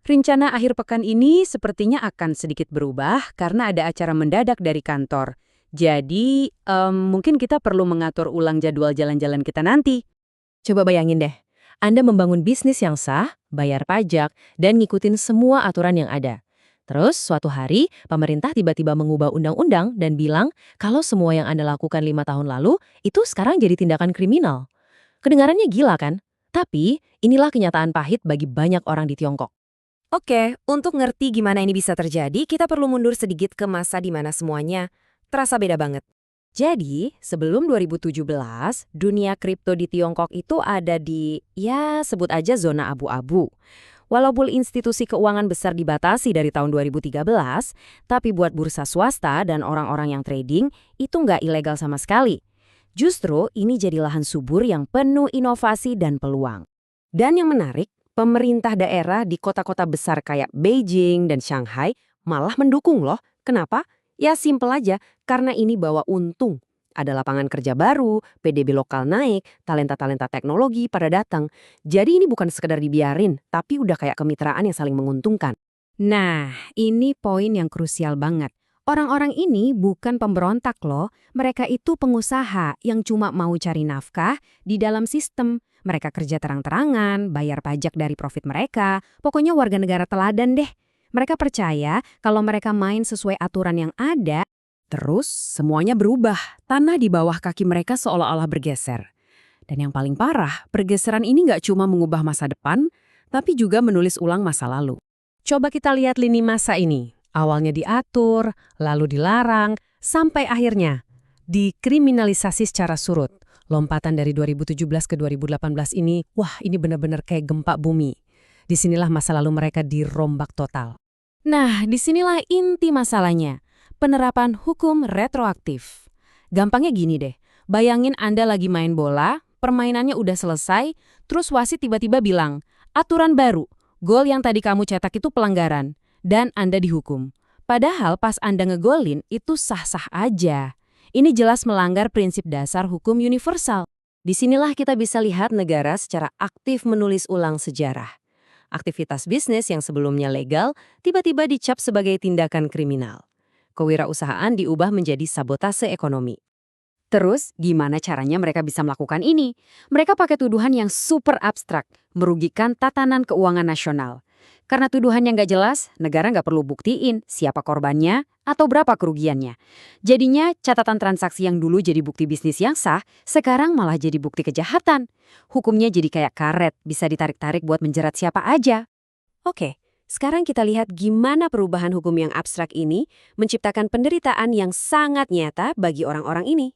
Rencana akhir pekan ini sepertinya akan sedikit berubah karena ada acara mendadak dari kantor. Jadi, mungkin kita perlu mengatur ulang jadwal jalan-jalan kita nanti. Coba bayangin deh, Anda membangun bisnis yang sah, bayar pajak, dan ngikutin semua aturan yang ada. Terus, suatu hari, pemerintah tiba-tiba mengubah undang-undang dan bilang kalau semua yang Anda lakukan 5 tahun lalu, itu sekarang jadi tindakan kriminal. Kedengarannya gila kan? Tapi, inilah kenyataan pahit bagi banyak orang di Tiongkok. Oke, untuk ngerti gimana ini bisa terjadi, kita perlu mundur sedikit ke masa di mana semuanya terasa beda banget. Jadi, sebelum 2017, dunia kripto di Tiongkok itu ada di, ya sebut aja zona abu-abu. Walaupun institusi keuangan besar dibatasi dari tahun 2013, tapi buat bursa swasta dan orang-orang yang trading, itu nggak ilegal sama sekali. Justru ini jadi lahan subur yang penuh inovasi dan peluang. Dan yang menarik, pemerintah daerah di kota-kota besar kayak Beijing dan Shanghai malah mendukung loh. Kenapa? Ya simpel aja, karena ini bawa untung. Ada lapangan kerja baru, PDB lokal naik, talenta-talenta teknologi pada datang. Jadi ini bukan sekedar dibiarin, tapi udah kayak kemitraan yang saling menguntungkan. Nah, ini poin yang krusial banget. Orang-orang ini bukan pemberontak loh, mereka itu pengusaha yang cuma mau cari nafkah di dalam sistem. Mereka kerja terang-terangan, bayar pajak dari profit mereka, pokoknya warga negara teladan deh. Mereka percaya kalau mereka main sesuai aturan yang ada, terus semuanya berubah. Tanah di bawah kaki mereka seolah-olah bergeser. Dan yang paling parah, pergeseran ini nggak cuma mengubah masa depan, tapi juga menulis ulang masa lalu. Coba kita lihat lini masa ini. Awalnya diatur, lalu dilarang, sampai akhirnya dikriminalisasi secara surut. Lompatan dari 2017 ke 2018 ini, wah ini benar-benar kayak gempa bumi. Disinilah masa lalu mereka dirombak total. Nah, disinilah inti masalahnya. Penerapan hukum retroaktif. Gampangnya gini deh, bayangin Anda lagi main bola, permainannya udah selesai, terus wasit tiba-tiba bilang, aturan baru, gol yang tadi kamu cetak itu pelanggaran, dan Anda dihukum. Padahal pas Anda ngegolin, itu sah-sah aja. Ini jelas melanggar prinsip dasar hukum universal. Disinilah kita bisa lihat negara secara aktif menulis ulang sejarah. Aktivitas bisnis yang sebelumnya legal tiba-tiba dicap sebagai tindakan kriminal. Kewirausahaan diubah menjadi sabotase ekonomi. Terus, gimana caranya mereka bisa melakukan ini? Mereka pakai tuduhan yang super abstrak, merugikan tatanan keuangan nasional. Karena tuduhannya nggak jelas, negara nggak perlu buktiin siapa korbannya atau berapa kerugiannya. Jadinya, catatan transaksi yang dulu jadi bukti bisnis yang sah, sekarang malah jadi bukti kejahatan. Hukumnya jadi kayak karet, bisa ditarik-tarik buat menjerat siapa aja. Oke, sekarang kita lihat gimana perubahan hukum yang abstrak ini menciptakan penderitaan yang sangat nyata bagi orang-orang ini.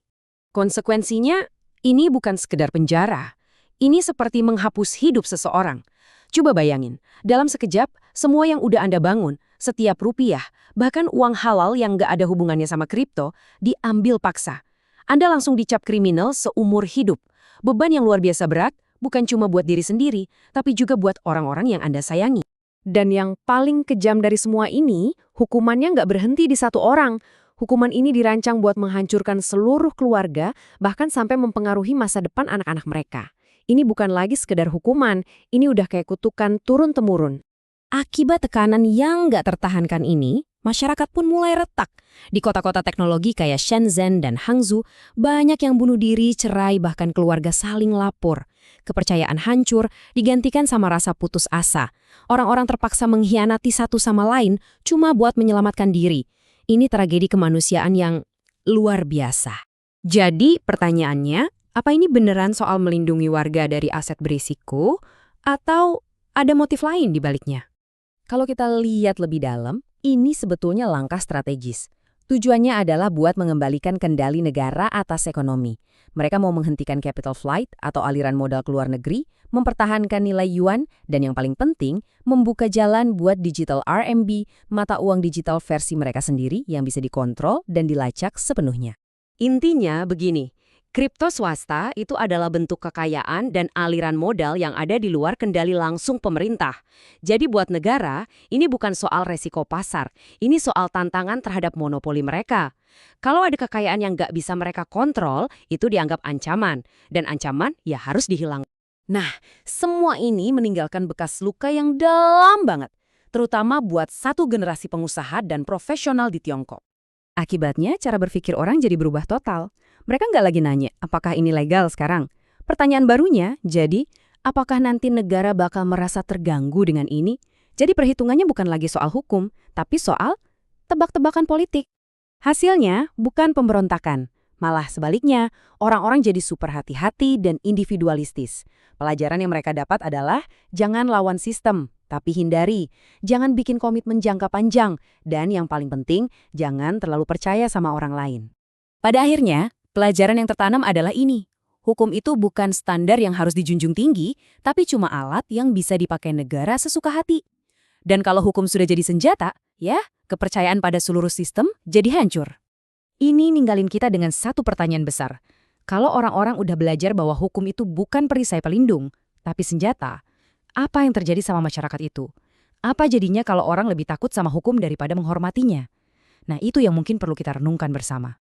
Konsekuensinya, ini bukan sekedar penjara. Ini seperti menghapus hidup seseorang. Coba bayangin, dalam sekejap, semua yang udah Anda bangun, setiap rupiah, bahkan uang halal yang nggak ada hubungannya sama kripto, diambil paksa. Anda langsung dicap kriminal seumur hidup. Beban yang luar biasa berat, bukan cuma buat diri sendiri, tapi juga buat orang-orang yang Anda sayangi. Dan yang paling kejam dari semua ini, hukumannya nggak berhenti di satu orang. Hukuman ini dirancang buat menghancurkan seluruh keluarga, bahkan sampai mempengaruhi masa depan anak-anak mereka. Ini bukan lagi sekedar hukuman, ini udah kayak kutukan turun-temurun. Akibat tekanan yang nggak tertahankan ini, masyarakat pun mulai retak. Di kota-kota teknologi kayak Shenzhen dan Hangzhou, banyak yang bunuh diri, cerai, bahkan keluarga saling lapor. Kepercayaan hancur, digantikan sama rasa putus asa. Orang-orang terpaksa mengkhianati satu sama lain cuma buat menyelamatkan diri. Ini tragedi kemanusiaan yang luar biasa. Jadi pertanyaannya, apa ini beneran soal melindungi warga dari aset berisiko, atau ada motif lain di baliknya? Kalau kita lihat lebih dalam, ini sebetulnya langkah strategis. Tujuannya adalah buat mengembalikan kendali negara atas ekonomi. Mereka mau menghentikan capital flight atau aliran modal ke luar negeri, mempertahankan nilai yuan, dan yang paling penting, membuka jalan buat digital RMB, mata uang digital versi mereka sendiri yang bisa dikontrol dan dilacak sepenuhnya. Intinya begini, kripto swasta itu adalah bentuk kekayaan dan aliran modal yang ada di luar kendali langsung pemerintah. Jadi buat negara, ini bukan soal resiko pasar, ini soal tantangan terhadap monopoli mereka. Kalau ada kekayaan yang nggak bisa mereka kontrol, itu dianggap ancaman. Dan ancaman ya harus dihilangkan. Nah, semua ini meninggalkan bekas luka yang dalam banget. terutama buat satu generasi pengusaha dan profesional di Tiongkok. Akibatnya, cara berpikir orang jadi berubah total. Mereka nggak lagi nanya, apakah ini legal sekarang? Pertanyaan barunya, jadi, apakah nanti negara bakal merasa terganggu dengan ini? Jadi perhitungannya bukan lagi soal hukum, tapi soal tebak-tebakan politik. Hasilnya bukan pemberontakan, malah sebaliknya, orang-orang jadi super hati-hati dan individualistis. Pelajaran yang mereka dapat adalah jangan lawan sistem, tapi hindari. Jangan bikin komitmen jangka panjang, dan yang paling penting, jangan terlalu percaya sama orang lain. Pada akhirnya, pelajaran yang tertanam adalah ini. Hukum itu bukan standar yang harus dijunjung tinggi, tapi cuma alat yang bisa dipakai negara sesuka hati. Dan kalau hukum sudah jadi senjata, ya, kepercayaan pada seluruh sistem jadi hancur. Ini ninggalin kita dengan satu pertanyaan besar. Kalau orang-orang udah belajar bahwa hukum itu bukan perisai pelindung, tapi senjata, apa yang terjadi sama masyarakat itu? Apa jadinya kalau orang lebih takut sama hukum daripada menghormatinya? Nah, itu yang mungkin perlu kita renungkan bersama.